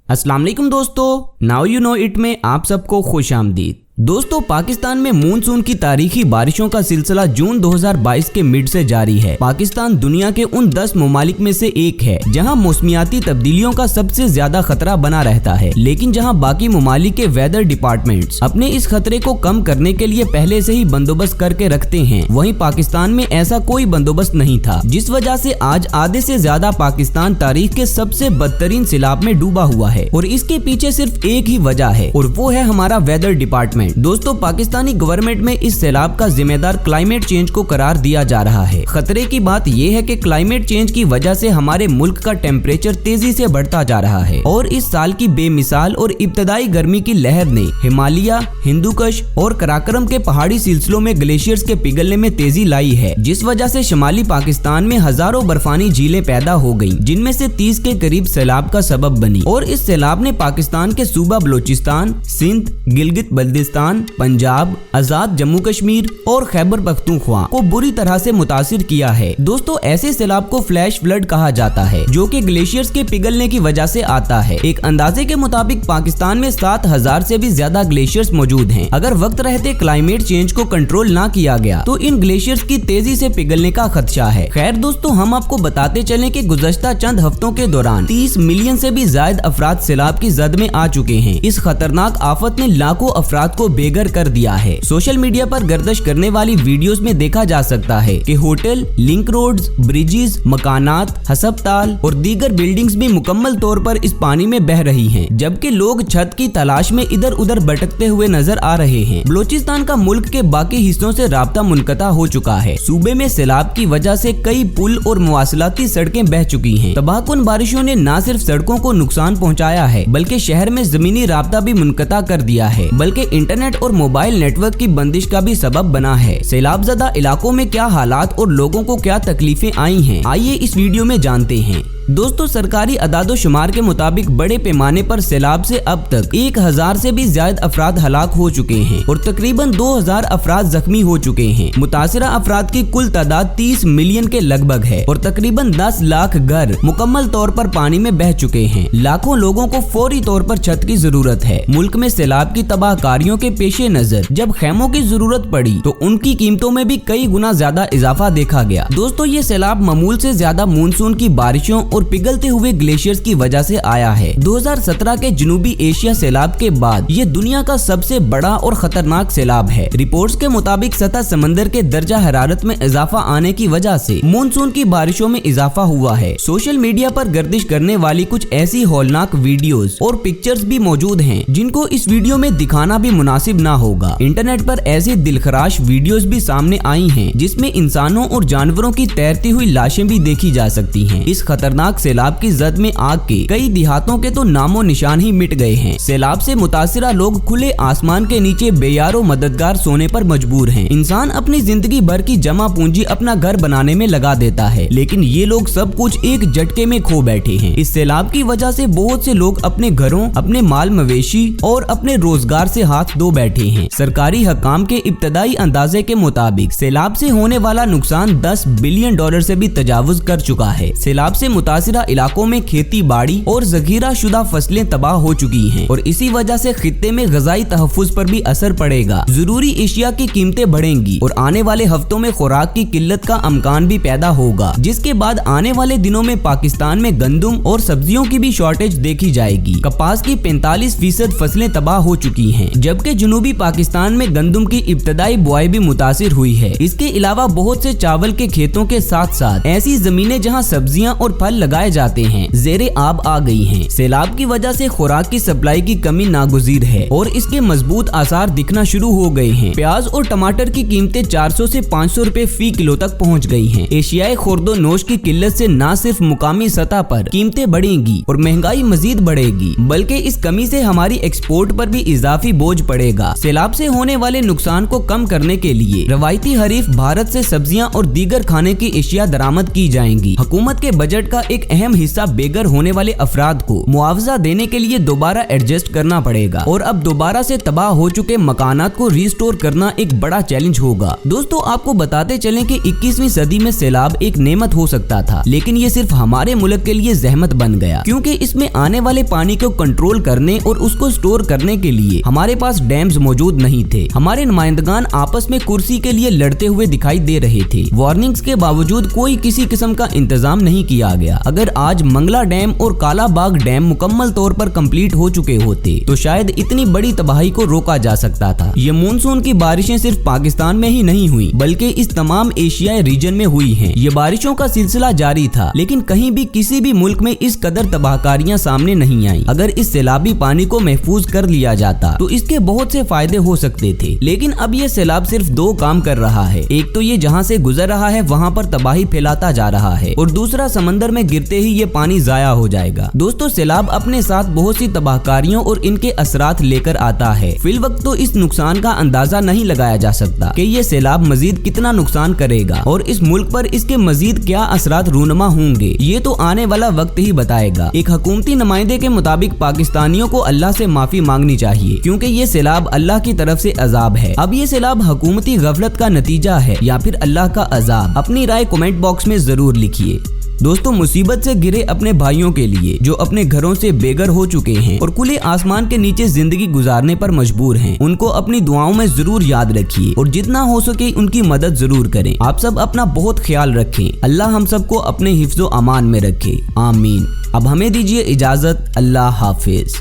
अस्सलाम वालेकुम दोस्तों, नाउ यू नो इट में आप सबको खुश आमदीद। दोस्तों, पाकिस्तान में मानसून की तारीखी बारिशों का सिलसिला जून 2022 के मिड से जारी है। पाकिस्तान दुनिया के उन 10 ममालिक में से एक है जहां मौसमियाती तब्दीलियों का सबसे ज्यादा खतरा बना रहता है, लेकिन जहां बाकी ममालिक के वेदर डिपार्टमेंट्स अपने इस खतरे को कम करने के लिए पहले से ही बंदोबस्त करके रखते हैं, वहीं पाकिस्तान में ऐसा कोई बंदोबस्त नहीं था, जिस वजह से आज आधे से ज्यादा पाकिस्तान तारीख के सबसे बदतरीन सैलाब में डूबा हुआ है। और इसके पीछे सिर्फ एक ही वजह है और वो है हमारा वेदर डिपार्टमेंट। दोस्तों, पाकिस्तानी गवर्नमेंट में इस सैलाब का जिम्मेदार क्लाइमेट चेंज को करार दिया जा रहा है। खतरे की बात यह है कि क्लाइमेट चेंज की वजह से हमारे मुल्क का टेम्परेचर तेजी से बढ़ता जा रहा है और इस साल की बेमिसाल और इब्तदाई गर्मी की लहर ने हिमालय, हिंदुकुश और कराकरम के पहाड़ी सिलसिलों में ग्लेशियर्स के पिघलने में तेजी लाई है, जिस वजह से शुमाली पाकिस्तान में हजारों बर्फानी झीलें पैदा हो गयी, जिनमें से 30 के करीब सैलाब का सबब बनी। और इस सैलाब ने पाकिस्तान के सूबा बलोचिस्तान, सिंध, गिलगित बल्तिस्तान, पंजाब, आजाद जम्मू कश्मीर और खैबर पख्तूनख्वा को बुरी तरह से मुतासिर किया है। दोस्तों, ऐसे सैलाब को फ्लैश फ्लड कहा जाता है, जो कि ग्लेशियर्स के पिघलने की वजह से आता है। एक अंदाजे के मुताबिक पाकिस्तान में 7000 से भी ज्यादा ग्लेशियर्स मौजूद हैं। अगर वक्त रहते क्लाइमेट चेंज को कंट्रोल ना किया गया तो इन ग्लेशियर्स की तेजी से पिघलने का खदशा है। खैर दोस्तों, हम आपको बताते चलें कि गुज़श्ता चंद हफ्तों के दौरान 30 मिलियन से भी ज्यादा अफराद सैलाब की जद में आ चुके हैं। इस खतरनाक आफत ने लाखों अफराद को बेघर कर दिया है। सोशल मीडिया पर गर्दिश करने वाली वीडियोस में देखा जा सकता है कि होटल, लिंक रोड्स, ब्रिजेस, मकानात, हस्पताल और दीगर बिल्डिंग्स भी मुकम्मल तौर पर इस पानी में बह रही हैं, जबकि लोग छत की तलाश में इधर उधर भटकते हुए नजर आ रहे हैं। बलोचिस्तान का मुल्क के बाकी हिस्सों से राब्ता मुनक़ता हो चुका है। सूबे में सैलाब की वजह से कई पुल और मवासलाती सड़कें बह चुकी हैं। तबाहकुन बारिशों ने न सिर्फ सड़कों को नुकसान पहुँचाया है, बल्कि शहर में जमीनी राब्ता भी मुनक़ता कर दिया है, बल्कि इंटरनेट और मोबाइल नेटवर्क की बंदिश का भी सबब बना है। सैलाब ज़दा इलाकों में क्या हालात और लोगों को क्या तकलीफें आई हैं, आइए इस वीडियो में जानते हैं। दोस्तों, सरकारी अदादोशुमार के मुताबिक बड़े पैमाने पर सैलाब से अब तक 1000 से भी ज्यादा अफराद हलाक हो चुके हैं और तकरीबन 2000 अफराद जख्मी हो चुके हैं। मुतासिरा अफराद की कुल तादाद 30 मिलियन के लगभग है और तकरीबन 10 लाख घर मुकम्मल तौर पर पानी में बह चुके हैं। लाखों लोगों को फौरी तौर पर छत की जरूरत है। मुल्क में सैलाब की तबाहकारियों के पेशे नजर जब खैमों की जरूरत पड़ी तो उनकी कीमतों में भी कई गुना ज्यादा इजाफा देखा गया। दोस्तों, ये सैलाब मामूल से ज्यादा मानसून की बारिशों और पिघलते हुए ग्लेशियर्स की वजह से आया है। 2017 के जनूबी एशिया सैलाब के बाद ये दुनिया का सबसे बड़ा और खतरनाक सैलाब है। रिपोर्ट्स के मुताबिक सतह समंदर के दर्जा हरारत में इजाफा आने की वजह से मानसून की बारिशों में इजाफा हुआ है। सोशल मीडिया पर गर्दिश करने वाली कुछ ऐसी हौलनाक वीडियोस और पिक्चर्स भी मौजूद हैं, जिनको इस वीडियो में दिखाना भी मुनासिब ना होगा। इंटरनेट पर ऐसी दिलखराश वीडियोस भी सामने आई हैं, जिसमें इंसानों और जानवरों की तैरती हुई लाशें भी देखी जा सकती हैं। इस खतरनाक सैलाब की जद में आग के कई देहातों के तो नामो निशान ही मिट गए हैं। सैलाब से मुतासिरा लोग खुले आसमान के नीचे बेयारो मददगार सोने पर मजबूर हैं। इंसान अपनी जिंदगी भर की जमा पूंजी अपना घर बनाने में लगा देता है, लेकिन ये लोग सब कुछ एक झटके में खो बैठे हैं। इस सैलाब की वजह से बहुत से लोग अपने घरों, अपने माल मवेशी और अपने रोजगार से हाथ धो बैठे हैं। सरकारी हकाम के इब्तदाई अंदाजे के मुताबिक सैलाब से होने वाला नुकसान $10 बिलियन से भी तजावुज कर चुका है। सैलाब से मुतासिरा इलाकों में खेती बाड़ी और जखीरा शुदा फसलें तबाह हो चुकी हैं और इसी वजह से खित्ते में ग़िज़ाई तहफ़्फ़ुज़ पर भी असर पड़ेगा। जरूरी एशिया की कीमतें बढ़ेंगी और आने वाले हफ्तों में खुराक की किल्लत का अमकान भी पैदा होगा, जिसके बाद आने वाले दिनों में पाकिस्तान में गंदम और सब्जियों की भी शॉर्टेज देखी जाएगी। कपास की 45% फसलें तबाह हो चुकी हैं, जबकि जनूबी पाकिस्तान में गंदम की इब्तदाई बुआई भी मुतासिर हुई है। इसके अलावा बहुत से चावल के खेतों के साथ साथ ऐसी जमीनें जहाँ सब्जियाँ और फल लगाए जाते हैं ज़ेरे आब आ गई हैं। सैलाब की वजह से खुराक की सप्लाई की कमी नागुज़ीर है और इसके मजबूत आसार दिखना शुरू हो गए हैं। प्याज और टमाटर की कीमतें 400 से 500 रुपए फी किलो तक पहुंच गई हैं। एशियाई खुर्दो नोश की किल्लत से न सिर्फ मुकामी सतह पर कीमतें बढ़ेंगी और महंगाई मजीद बढ़ेगी, बल्कि इस कमी से हमारी एक्सपोर्ट पर भी इजाफी बोझ पड़ेगा। बढ़ेगा। सैलाब से होने वाले नुकसान को कम करने के लिए रवायती हरीफ भारत से सब्जियां और दीगर खाने की अशिया दरामद की जाएंगी। हुकूमत के बजट का एक अहम हिस्सा बेघर होने वाले अफराद को मुआवजा देने के लिए दोबारा एडजस्ट करना पड़ेगा और अब दोबारा से तबाह हो चुके मकानात को रिस्टोर करना एक बड़ा चैलेंज होगा। दोस्तों, आपको बताते चलें कि 21वीं सदी में सैलाब एक नेमत हो सकता था, लेकिन ये सिर्फ हमारे मुल्क के लिए जहमत बन गया, क्योंकि इसमें आने वाले पानी को कंट्रोल करने और उसको स्टोर करने के लिए हमारे पास डैम्स मौजूद नहीं थे। हमारे नुमाइंदगान आपस में कुर्सी के लिए लड़ते हुए दिखाई दे रहे थे। वार्निंग्स के बावजूद कोई किसी किस्म का इंतजाम नहीं किया गया। अगर आज मंगला डैम और कालाबाग डैम मुकम्मल तौर पर कंप्लीट हो चुके होते तो शायद इतनी बड़ी तबाही को रोका जा सकता था। ये मानसून की बारिशें सिर्फ पाकिस्तान में ही नहीं हुई, बल्कि इस तमाम एशियाई रीजन में हुई हैं। ये बारिशों का सिलसिला जारी था, लेकिन कहीं भी किसी भी मुल्क में इस कदर तबाहकारियां सामने नहीं आई। अगर इस सैलाबी पानी को महफूज कर लिया जाता तो इसके बहुत से फायदे हो सकते थे, लेकिन अब ये सैलाब सिर्फ दो काम कर रहा है। एक तो ये जहाँ से गुजर रहा है वहाँ पर तबाही फैलाता जा रहा है, और दूसरा समंदर में गिरते ही ये पानी जाया हो जाएगा। दोस्तों, सैलाब अपने साथ बहुत सी तबाहकारियों और इनके असरात लेकर आता है। फिल वक्त तो इस नुकसान का अंदाजा नहीं लगाया जा सकता कि ये सैलाब मजीद कितना नुकसान करेगा और इस मुल्क पर इसके मजीद क्या असरात रूनमा होंगे, ये तो आने वाला वक्त ही बताएगा। एक हुकूमती नुमाइंदे के मुताबिक पाकिस्तानियों को अल्लाह से माफी मांगनी चाहिए, क्योंकि ये सैलाब अल्लाह की तरफ से अजाब है। अब ये सैलाब हुकूमती गफलत का नतीजा है या फिर अल्लाह का अजाब? अपनी राय कमेंट बॉक्स में जरूर लिखिए। दोस्तों, मुसीबत से घिरे अपने भाइयों के लिए जो अपने घरों से बेघर हो चुके हैं और खुले आसमान के नीचे जिंदगी गुजारने पर मजबूर हैं, उनको अपनी दुआओं में जरूर याद रखिए और जितना हो सके उनकी मदद जरूर करें। आप सब अपना बहुत ख्याल रखें। अल्लाह हम सबको अपने हिफ्ज़ो अमान में रखे। आमीन। अब हमें दीजिए इजाजत। अल्लाह हाफिज।